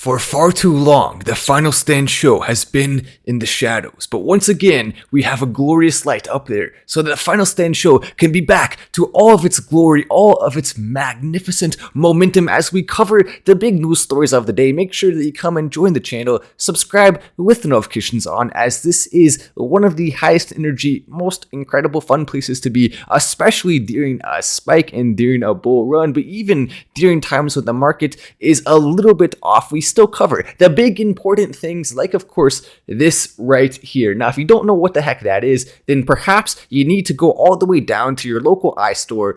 For far too long, the Final Stand show has been in the shadows, but once again, we have a glorious light up there so that the Final Stand show can be back to all of its glory, all of its magnificent momentum as we cover the big news stories of the day. Make sure that you come and join the channel, subscribe with the notifications on, as this is one of the highest energy, most incredible fun places to be, especially during a spike and during a bull run, but even during times when the market is a little bit off. We still cover the big important things, like of course this right here. Now if you don't know what the heck that is, then perhaps you need to go all the way down to your local iStore,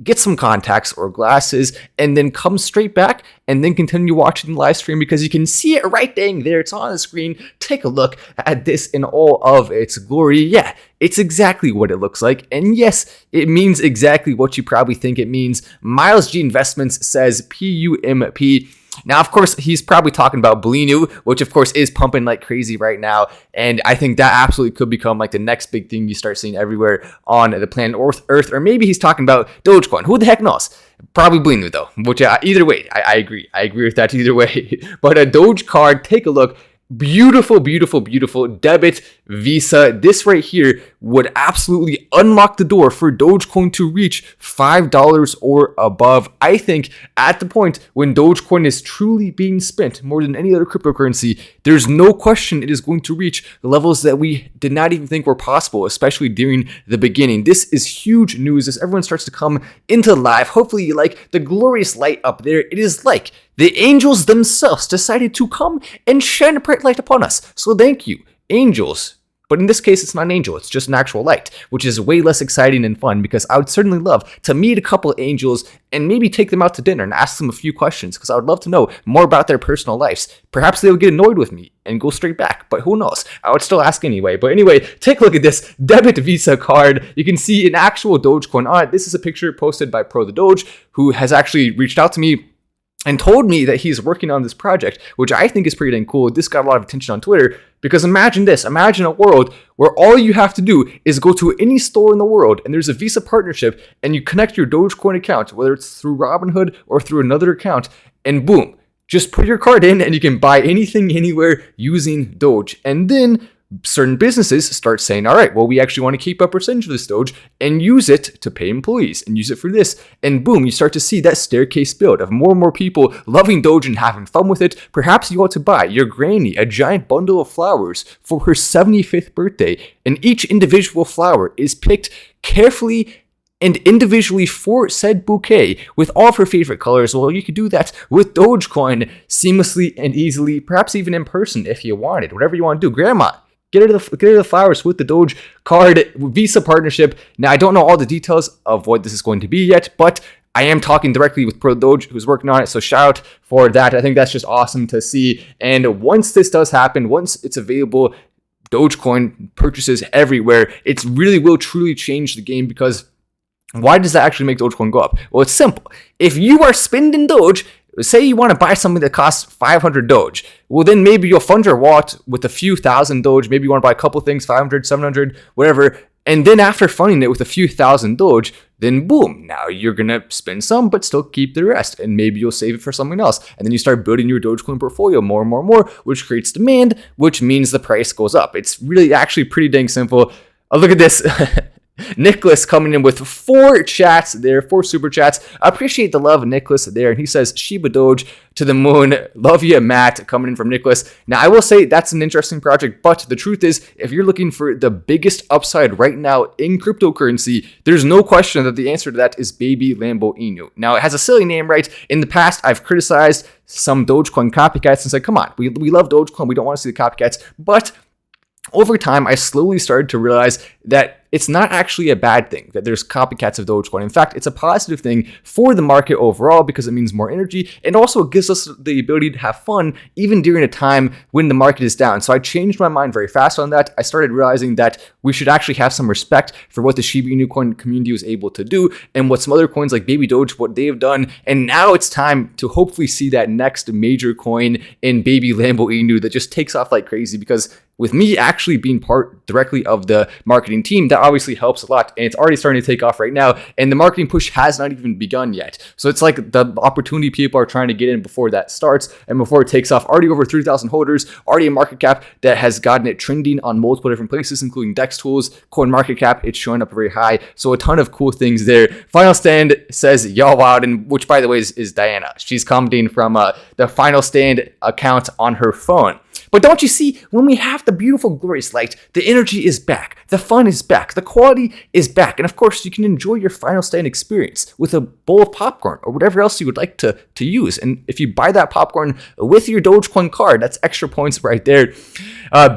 get some contacts or glasses, and then come straight back and then continue watching the live stream, because you can see it right dang there. It's on the screen. Take a look at this in all of its glory. Yeah, it's exactly what it looks like. And yes, it means exactly what you probably think it means. Miles G Investments says PUMP. Now, of course, he's probably talking about Inu, which of course is pumping like crazy right now. And I think that absolutely could become like the next big thing you start seeing everywhere on the planet Earth. Or maybe he's talking about Dogecoin. Who the heck knows? Probably Inu though, which either way, I agree. I agree with that either way. But a DogeCard, take a look. Beautiful, beautiful, beautiful debit Visa. This right here would absolutely unlock the door for Dogecoin to reach $5 or above. I think at the point when Dogecoin is truly being spent more than any other cryptocurrency, there's no question it is going to reach levels that we did not even think were possible, especially during the beginning. This is huge news as everyone starts to come into live. Hopefully you like the glorious light up there. It is like the angels themselves decided to come and shine a bright light upon us. So thank you, angels. But in this case, it's not an angel, it's just an actual light, which is way less exciting and fun, because I would certainly love to meet a couple of angels and maybe take them out to dinner and ask them a few questions, because I would love to know more about their personal lives. Perhaps they would get annoyed with me and go straight back, but who knows? I would still ask anyway. But anyway, take a look at this debit Visa card. You can see an actual Dogecoin on it. This is a picture posted by Pro the Doge, who has actually reached out to me and told me that he's working on this project, which I think is pretty dang cool. This got a lot of attention on Twitter, because imagine this. Imagine a world where all you have to do is go to any store in the world and there's a Visa partnership and you connect your Dogecoin account, whether it's through Robinhood or through another account, and boom, just put your card in and you can buy anything anywhere using Doge. And then certain businesses start saying, all right, well, we actually want to keep a percentage of this Doge and use it to pay employees and use it for this. And boom, you start to see that staircase build of more and more people loving Doge and having fun with it. Perhaps you want to buy your granny a giant bundle of flowers for her 75th birthday, and each individual flower is picked carefully and individually for said bouquet with all of her favorite colors. Well, you could do that with Dogecoin seamlessly and easily, perhaps even in person if you wanted. Whatever you want to do. Grandma, get her the flowers with the DogeCard Visa partnership. Now, I don't know all the details of what this is going to be yet, but I am talking directly with Pro Doge, who's working on it, so shout out for that. I think that's just awesome to see. And once this does happen, once it's available, Dogecoin purchases everywhere, it really will truly change the game, because why does that actually make Dogecoin go up? Well, it's simple. If you are spending Doge, say you want to buy something that costs 500 Doge. Well, then maybe you'll fund your wallet with a few thousand Doge. Maybe you want to buy a couple things, 500, 700, whatever. And then after funding it with a few thousand Doge, then boom, now you're going to spend some, but still keep the rest. And maybe you'll save it for something else. And then you start building your Dogecoin portfolio more and more and more, which creates demand, which means the price goes up. It's really actually pretty dang simple. Oh, look at this. Nicholas coming in with 4 chats there, 4 super chats. I appreciate the love, Nicholas, there. And he says, Shiba Doge to the moon. Love you, Matt, coming in from Nicholas. Now, I will say that's an interesting project, but the truth is, if you're looking for the biggest upside right now in cryptocurrency, there's no question that the answer to that is baby Lambo Inu. Now, it has a silly name, right? In the past, I've criticized some Dogecoin copycats and said, come on, we love Dogecoin. We don't want to see the copycats. But over time, I slowly started to realize that it's not actually a bad thing that there's copycats of Dogecoin. In fact, it's a positive thing for the market overall, because it means more energy, and also gives us the ability to have fun even during a time when the market is down. So I changed my mind very fast on that. I started realizing that we should actually have some respect for what the Shiba Inu coin community was able to do, and what some other coins like Baby Doge, what they have done. And now it's time to hopefully see that next major coin in Baby Lambo Inu that just takes off like crazy, because with me actually being part directly of the marketing team, that obviously helps a lot. And it's already starting to take off right now. And the marketing push has not even begun yet. So it's like the opportunity people are trying to get in before that starts and before it takes off. Already over 3,000 holders, already a market cap that has gotten it trending on multiple different places, including Dex Tools, Coin Market Cap. It's showing up very high. So a ton of cool things there. Final Stand says, y'all wow, and which by the way is Diana. She's commenting from the Final Stand account on her phone. But don't you see, when we have the beautiful, glorious light, the energy is back, the fun is back, the quality is back, and of course, you can enjoy your Final Stand experience with a bowl of popcorn or whatever else you would like to use. And if you buy that popcorn with your Dogecoin card, that's extra points right there.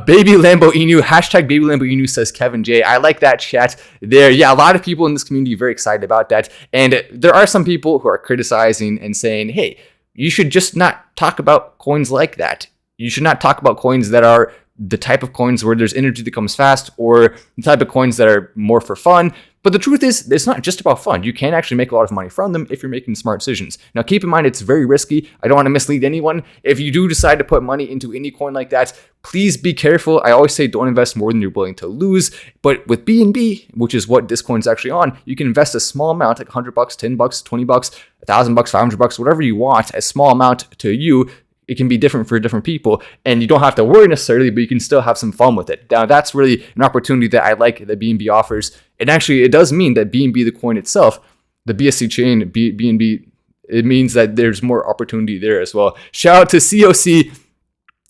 Baby Lambo Inu, hashtag Baby Lambo Inu, says Kevin J. I like that chat there. Yeah, a lot of people in this community are very excited about that. And there are some people who are criticizing and saying, hey, you should just not talk about coins like that. You should not talk about coins that are the type of coins where there's energy that comes fast, or the type of coins that are more for fun. But the truth is, it's not just about fun. You can actually make a lot of money from them if you're making smart decisions. Now, keep in mind, it's very risky. I don't want to mislead anyone. If you do decide to put money into any coin like that, please be careful. I always say don't invest more than you're willing to lose. But with BNB, which is what this coin's actually on, you can invest a small amount, like $100, $10, $20, $1,000, $500, whatever you want, a small amount to you. It can be different for different people, and you don't have to worry necessarily, but you can still have some fun with it. Now, that's really an opportunity that I like that BNB offers. And actually, it does mean that BNB, the coin itself, the BSC chain, BNB, it means that there's more opportunity there as well. Shout out to COC,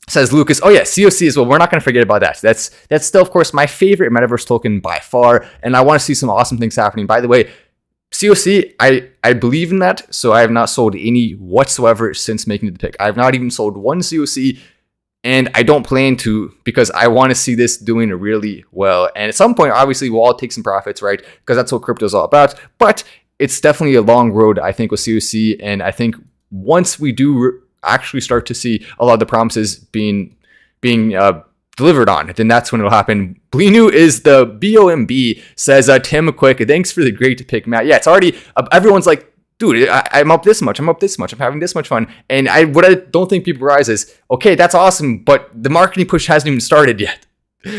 says Lucas. Oh yeah, COC as well. We're not going to forget about that. That's still, of course, my favorite metaverse token by far, and I want to see some awesome things happening. By the way, COC, I believe in that, so I have not sold any whatsoever since making the pick. I have not even sold one COC, and I don't plan to, because I want to see this doing really well. And at some point, obviously, we'll all take some profits, right? Because that's what crypto is all about. But it's definitely a long road, I think, with COC. And I think once we do actually start to see a lot of the promises being delivered on, then that's when it'll happen. Blinu is the BOMB, says Tim Quick. Thanks for the great pick, Matt. Yeah, it's already, everyone's like, dude, I'm up this much. I'm up this much. I'm having this much fun. And what I don't think people realize is, okay, that's awesome, but the marketing push hasn't even started yet.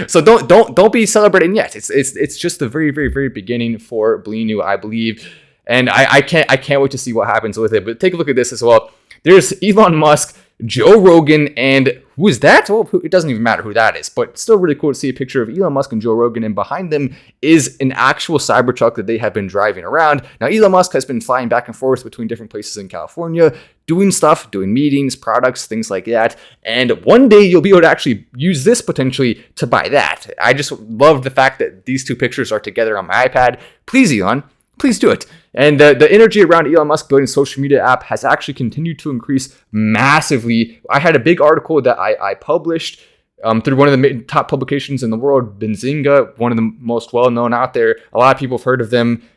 So don't be celebrating yet. It's just the very, very, very beginning for Blinu, I believe. And I can't wait to see what happens with it. But take a look at this as well. There's Elon Musk, Joe Rogan, and who is that? Well, it doesn't even matter who that is, but still really cool to see a picture of Elon Musk and Joe Rogan, and behind them is an actual Cybertruck that they have been driving around. Now, Elon Musk has been flying back and forth between different places in California, doing stuff, doing meetings, products, things like that, and one day you'll be able to actually use this potentially to buy that. I just love the fact that these two pictures are together on my iPad. Please, Elon, please do it. And the energy around Elon Musk building a social media app has actually continued to increase massively. I had a big article that I published through one of the top publications in the world, Benzinga, one of the most well-known out there. A lot of people have heard of them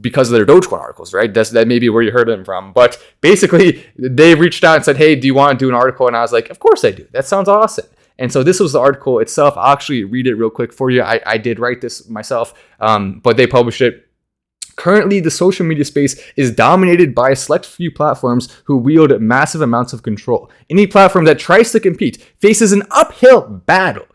because of their Dogecoin articles, right? That may be where you heard them from. But basically, they reached out and said, hey, do you want to do an article? And I was like, of course I do. That sounds awesome. And so this was the article itself. I'll actually read it real quick for you. I did write this myself, but they published it. Currently, the social media space is dominated by a select few platforms who wield massive amounts of control. Any platform that tries to compete faces an uphill battle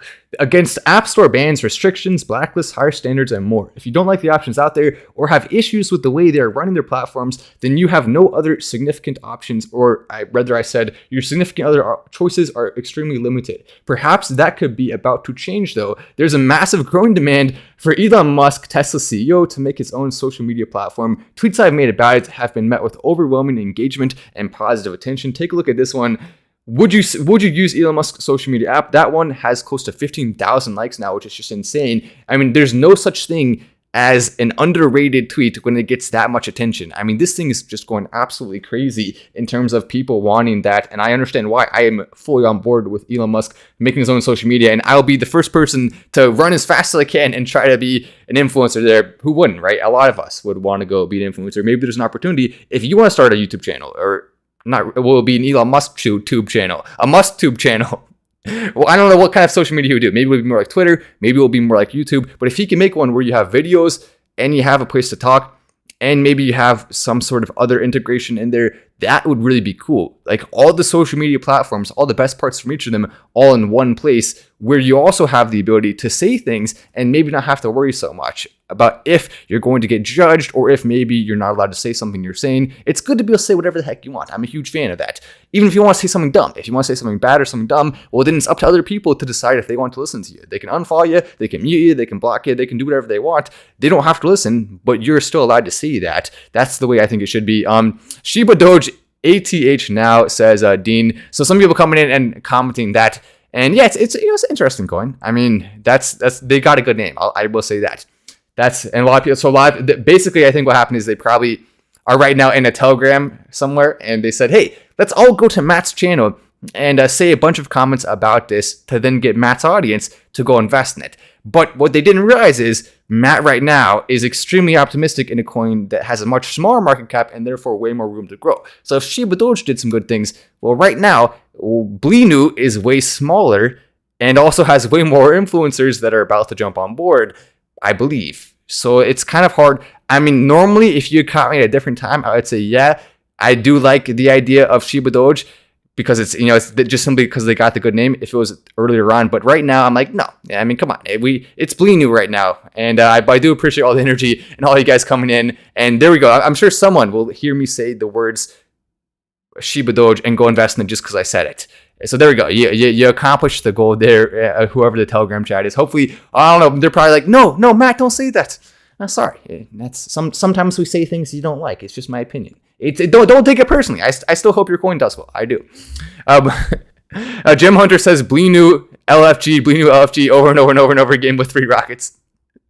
against App Store bans, restrictions, blacklists, higher standards, and more. If you don't like the options out there or have issues with the way they are running their platforms, then you have no other significant options, or rather I said, your significant other choices are extremely limited. Perhaps that could be about to change though. There's a massive growing demand for Elon Musk, Tesla CEO, to make his own social media platform. Tweets I've made about it have been met with overwhelming engagement and positive attention. Take a look at this one. Would you use Elon Musk's social media app? That one has close to 15,000 likes now, which is just insane. I mean, there's no such thing as an underrated tweet when it gets that much attention. I mean, this thing is just going absolutely crazy in terms of people wanting that. And I understand why. I am fully on board with Elon Musk making his own social media. And I'll be the first person to run as fast as I can and try to be an influencer there. Who wouldn't, right? A lot of us would want to go be an influencer. Maybe there's an opportunity if you want to start a YouTube channel, or not, will be an Elon Musk tube channel, a Musk tube channel. Well, I don't know what kind of social media he would do. Maybe it will be more like Twitter. Maybe it will be more like YouTube. But if he can make one where you have videos and you have a place to talk, and maybe you have some sort of other integration in there, that would really be cool. Like all the social media platforms, all the best parts from each of them, all in one place where you also have the ability to say things and maybe not have to worry so much about if you're going to get judged or if maybe you're not allowed to say something you're saying. It's good to be able to say whatever the heck you want. I'm a huge fan of that. Even if you want to say something dumb, if you want to say something bad or something dumb, well, then it's up to other people to decide if they want to listen to you. They can unfollow you, they can mute you, they can block you, they can do whatever they want. They don't have to listen, but you're still allowed to see that. That's the way I think it should be. Shiba Doge ATH now, says Dean. So some people coming in and commenting that. And yeah, it's an interesting coin. I mean, that's they got a good name. I will say that. And a lot of people. So basically, I think what happened is they probably are right now in a Telegram somewhere, and they said, "Hey, let's all go to Matt's channel and say a bunch of comments about this to then get Matt's audience to go invest in it." But what they didn't realize is Matt right now is extremely optimistic in a coin that has a much smaller market cap and therefore way more room to grow. So if Shiba Doge did some good things, well, right now, Inu is way smaller and also has way more influencers that are about to jump on board, I believe. So it's kind of hard. I mean, normally, if you caught me at a different time, I would say, yeah, I do like the idea of Shiba Doge, because it's just simply because they got the good name if it was earlier on. But right now, I'm like, no. I mean, come on. It's Inu right now. And I do appreciate all the energy and all you guys coming in. And there we go. I'm sure someone will hear me say the words Shiba Doge and go invest in it just because I said it. So there we go. You accomplished the goal there, whoever the Telegram chat is. Hopefully, I don't know, they're probably like, no, Matt, don't say that. I'm sorry. Sometimes we say things you don't like. It's just my opinion. Don't take it personally. I still hope your coin does well. I do. Jim Hunter says Inu LFG over and over and over and over again with 3 rockets.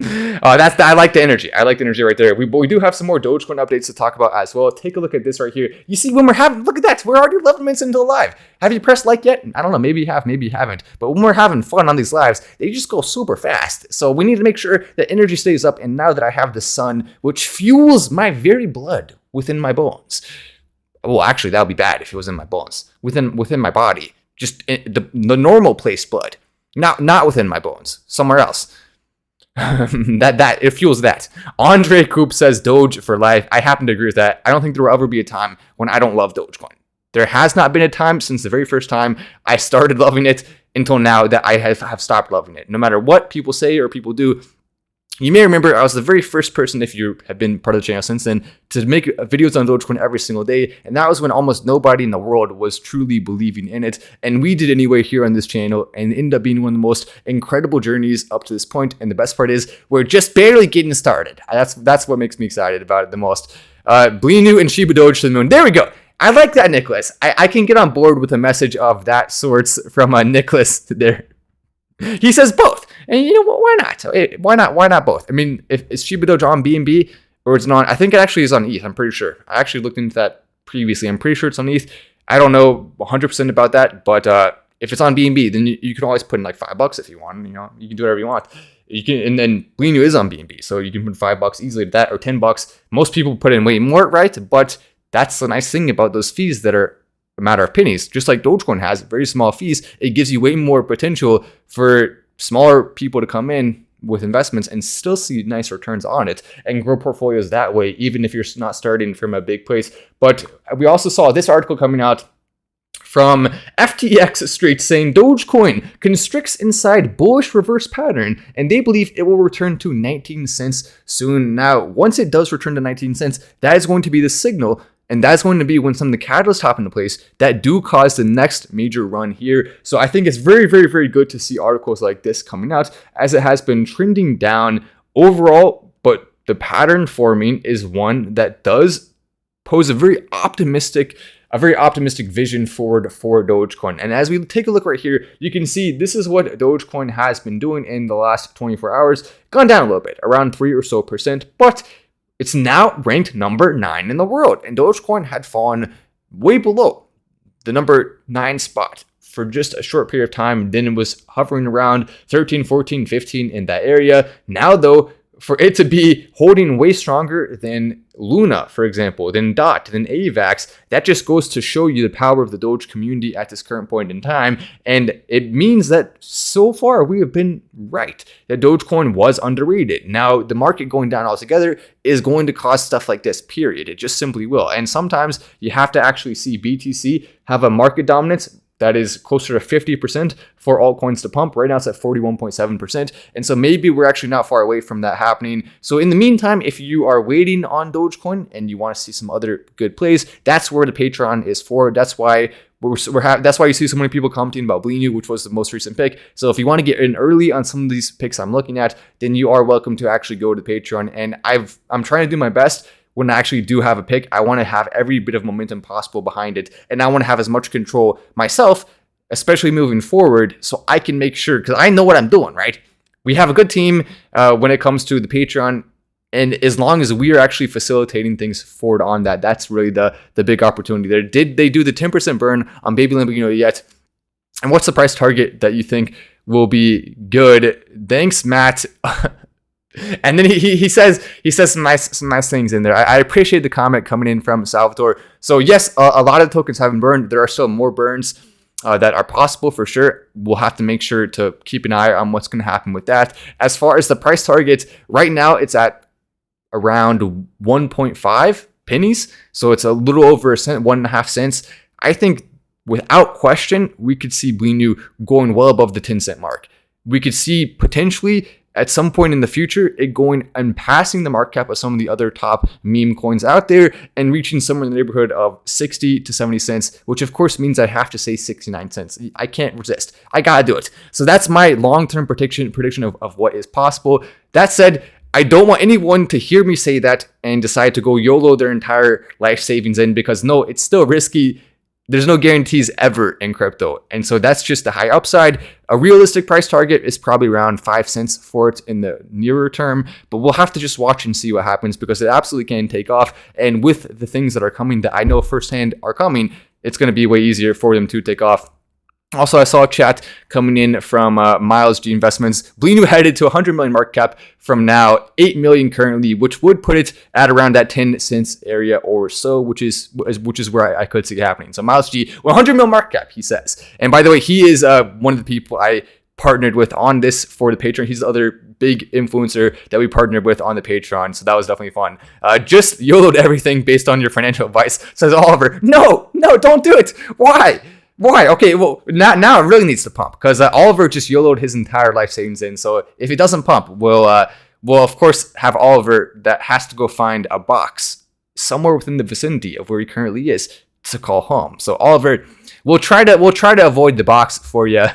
I like the energy. I like the energy right there. We do have some more Dogecoin updates to talk about as well. Take a look at this right here. You see, when look at that. We're already 11 minutes into the live. Have you pressed like yet? I don't know. Maybe you have, maybe you haven't. But when we're having fun on these lives, they just go super fast. So we need to make sure that energy stays up. And now that I have the sun, which fuels my very blood within my bones. Well, actually, that would be bad if it was in my bones. Within my body. Just the normal place blood. Not within my bones. Somewhere else. that it fuels that. Andre Coop says Doge for life. I happen to agree with that. I don't think there will ever be a time when I don't love Dogecoin. There has not been a time since the very first time I started loving it until now that I have stopped loving it. No matter what people say or people do. You may remember I was the very first person, if you have been part of the channel since then, to make videos on Dogecoin every single day. And that was when almost nobody in the world was truly believing in it. And we did anyway here on this channel, and it ended up being one of the most incredible journeys up to this point. And the best part is we're just barely getting started. That's what makes me excited about it the most. Inu and Shiba Doge to the moon. There we go. I like that, Nicholas. I can get on board with a message of that sorts from Nicholas there. He says both. And you know what? Why not? Why not both? I mean, if it's Shiba Doge on BNB or it's not, I think it actually is on ETH. I'm pretty sure. I actually looked into that previously. I'm pretty sure it's on ETH. I don't know 100% about that, but if it's on BNB, then you can always put in like $5 if you want. You can do whatever you want. You can, and then Inu is on BNB, so you can put $5 easily to that, or $10. Most people put in way more, right? But that's the nice thing about those fees that are a matter of pennies. Just like Dogecoin has very small fees, it gives you way more potential for smaller people to come in with investments and still see nice returns on it and grow portfolios that way, even if you're not starting from a big place. But we also saw this article coming out from FTX Street saying Dogecoin constricts inside bullish reverse pattern, and they believe it will return to 19 cents soon. Now, once it does return to 19 cents, that is going to be the signal. And that's going to be when some of the catalysts hop into place that do cause the next major run here. So I think it's very, very, very good to see articles like this coming out, as it has been trending down overall. But the pattern forming is one that does pose a very optimistic vision forward for Dogecoin. And as we take a look right here, you can see this is what Dogecoin has been doing in the last 24 hours. Gone down a little bit, around 3% or so, but it's now ranked number 9 in the world, and Dogecoin had fallen way below the number 9 spot for just a short period of time. Then it was hovering around 13, 14, 15 in that area. Now, though, for it to be holding way stronger than Luna, for example, than DOT, than AVAX, that just goes to show you the power of the Doge community at this current point in time. And it means that so far we have been right, that Dogecoin was underrated. Now, the market going down altogether is going to cause stuff like this, period. It just simply will. And sometimes you have to actually see BTC have a market dominance that is closer to 50% for altcoins to pump. Right now it's at 41.7%. And so maybe we're actually not far away from that happening. So in the meantime, if you are waiting on Dogecoin and you want to see some other good plays, that's where the Patreon is for. That's why that's why you see so many people commenting about Inu, which was the most recent pick. So if you want to get in early on some of these picks I'm looking at, then you are welcome to actually go to the Patreon. And I'm trying to do my best. When I actually do have a pick, I want to have every bit of momentum possible behind it. And I want to have as much control myself, especially moving forward, so I can make sure, because I know what I'm doing, right? We have a good team when it comes to the Patreon. And as long as we are actually facilitating things forward on that, that's really the big opportunity there. Did they do the 10% burn on Baby Lambo Inu yet? And what's the price target that you think will be good? Thanks, Matt. And then he says some nice things in there. I appreciate the comment coming in from Salvatore. So yes, a lot of the tokens haven't burned. There are still more burns that are possible for sure. We'll have to make sure to keep an eye on what's going to happen with that. As far as the price target, right now it's at around 1.5 pennies. So it's a little over a cent, 1.5 cents. I think without question, we could see Inu going well above the 10-cent mark. We could see potentially at some point in the future, it going and passing the market cap of some of the other top meme coins out there and reaching somewhere in the neighborhood of 60 to 70 cents, which of course means I have to say 69 cents. I can't resist. I gotta do it. So that's my long-term prediction of what is possible. That said, I don't want anyone to hear me say that and decide to go YOLO their entire life savings in, because no, it's still risky. There's no guarantees ever in crypto. And so that's just the high upside. A realistic price target is probably around 5 cents for it in the nearer term, but we'll have to just watch and see what happens, because it absolutely can take off. And with the things that are coming that I know firsthand are coming, it's going to be way easier for them to take off. Also, I saw a chat coming in from Miles G Investments. Inu headed to 100 million market cap from now, 8 million currently, which would put it at around that 10 cents area or so, which is where I could see it happening. So Miles G, 100 million market cap, he says. And by the way, he is one of the people I partnered with on this for the Patreon. He's the other big influencer that we partnered with on the Patreon. So that was definitely fun. Just YOLO'd everything based on your financial advice, says Oliver. No, don't do it. Why? Okay, well, now it really needs to pump, because Oliver just YOLO'd his entire life savings in. So if it doesn't pump, we'll of course have Oliver that has to go find a box somewhere within the vicinity of where he currently is to call home. So Oliver, we'll try to avoid the box for you.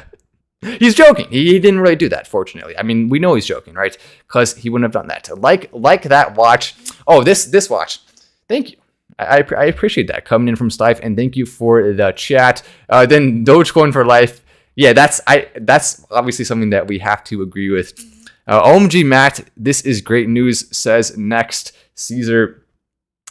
He's joking. He didn't really do that, fortunately. I mean, we know he's joking, right? Because he wouldn't have done that. Like that watch. Oh, this watch. Thank you. I appreciate that coming in from Stife, and thank you for the chat. Then Dogecoin for life. Yeah, that's obviously something that we have to agree with. OMG Matt, this is great news, says next Caesar.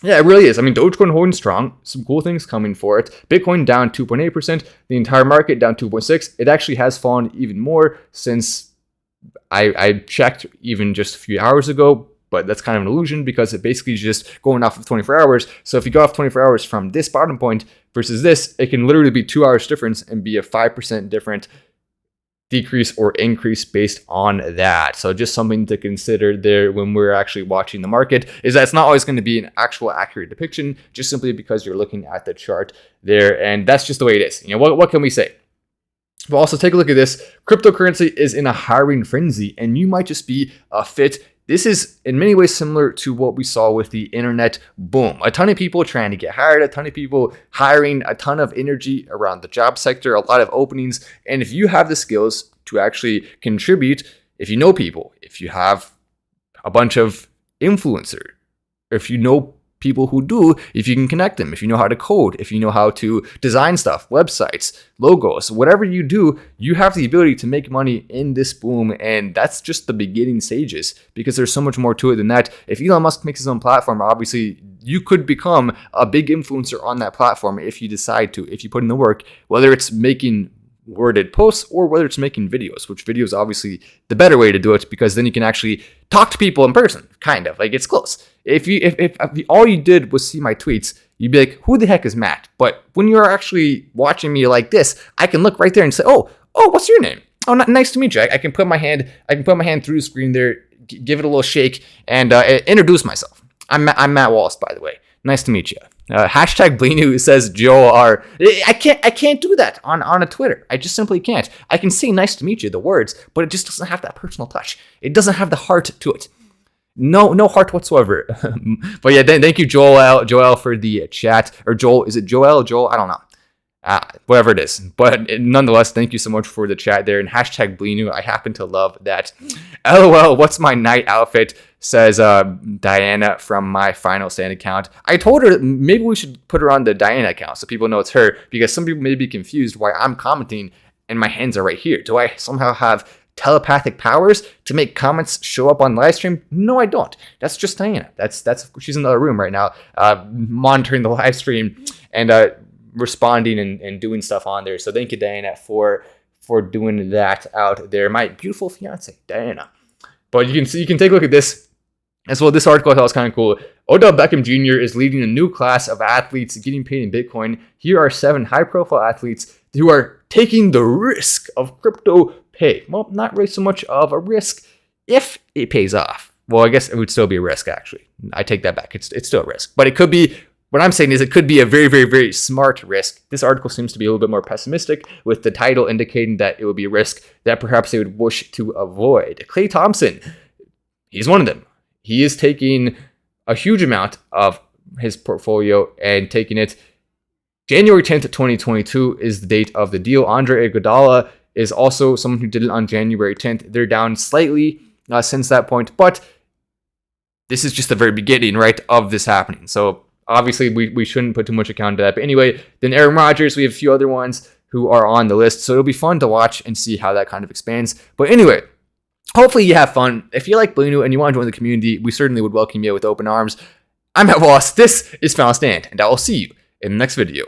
Yeah, it really is. I mean, Dogecoin holding strong. Some cool things coming for it. Bitcoin down 2.8%. The entire market down 2.6%. It actually has fallen even more since I checked even just a few hours ago. But that's kind of an illusion, because it basically is just going off of 24 hours. So if you go off 24 hours from this bottom point versus this, it can literally be 2 hours difference and be a 5% different decrease or increase based on that. So just something to consider there when we're actually watching the market, is that it's not always going to be an actual accurate depiction, just simply because you're looking at the chart there. And that's just the way it is. You know, what can we say? But also take a look at this. Cryptocurrency is in a hiring frenzy, and you might just be a fit. This is in many ways similar to what we saw with the internet boom. A ton of people trying to get hired, a ton of people hiring, a ton of energy around the job sector, a lot of openings. And if you have the skills to actually contribute, if you know people, if you have a bunch of influencers, if you know people who do, if you can connect them, if you know how to code, if you know how to design stuff, websites, logos, whatever you do, you have the ability to make money in this boom. And that's just the beginning stages, because there's so much more to it than that. If Elon Musk makes his own platform, obviously you could become a big influencer on that platform if you decide to, if you put in the work, whether it's making worded posts or whether it's making videos, which video is obviously the better way to do it because then you can actually talk to people in person, kind of. Like, it's close. If all you did was see my tweets, you'd be like, who the heck is Matt? But when you're actually watching me like this, I can look right there and say, oh, what's your name? Oh, nice to meet you. I can put my hand through the screen there, give it a little shake, and introduce myself. I'm Matt Wallace, by the way. Nice to meet you. Hashtag Blinu says Joe R. I can't do that on a Twitter. I just simply can't. I can say nice to meet you, the words, but it just doesn't have that personal touch. It doesn't have the heart to it. No heart whatsoever. But yeah, thank you, Joel, for the chat. Or Joel, is it Joel? I don't know. Whatever it is. But nonetheless, thank you so much for the chat there. And hashtag Blinu, I happen to love that. LOL, what's my night outfit? Says Diana from my Final Stand account. I told her maybe we should put her on the Diana account so people know it's her, because some people may be confused why I'm commenting and my hands are right here. Do I somehow have telepathic powers to make comments show up on live stream? No, I don't. That's just Diana. That's she's in the other room right now, monitoring the live stream and responding and doing stuff on there. So thank you, Diana, for doing that out there. My beautiful fiance, Diana. But you can take a look at this as well. This article I thought was kind of cool. Odell Beckham Jr. is leading a new class of athletes getting paid in Bitcoin. Here are 7 high-profile athletes who are taking the risk of crypto pay. Well, not really so much of a risk if it pays off. Well, I guess it would still be a risk, actually. I take that back. It's still a risk. But it could be, what I'm saying is it could be a very, very, very smart risk. This article seems to be a little bit more pessimistic, with the title indicating that it would be a risk that perhaps they would wish to avoid. Clay Thompson, he's one of them. He is taking a huge amount of his portfolio and taking it. January 10th, 2022 is the date of the deal. Andre Iguodala is also someone who did it on January 10th. They're down slightly since that point, but this is just the very beginning, right, of this happening. So obviously we shouldn't put too much account to that. But anyway, then Aaron Rodgers, we have a few other ones who are on the list. So it'll be fun to watch and see how that kind of expands. But anyway, hopefully you have fun. If you like Blinu and you want to join the community, we certainly would welcome you with open arms. I'm Matt Wallace. This is Final Stand, and I will see you in the next video.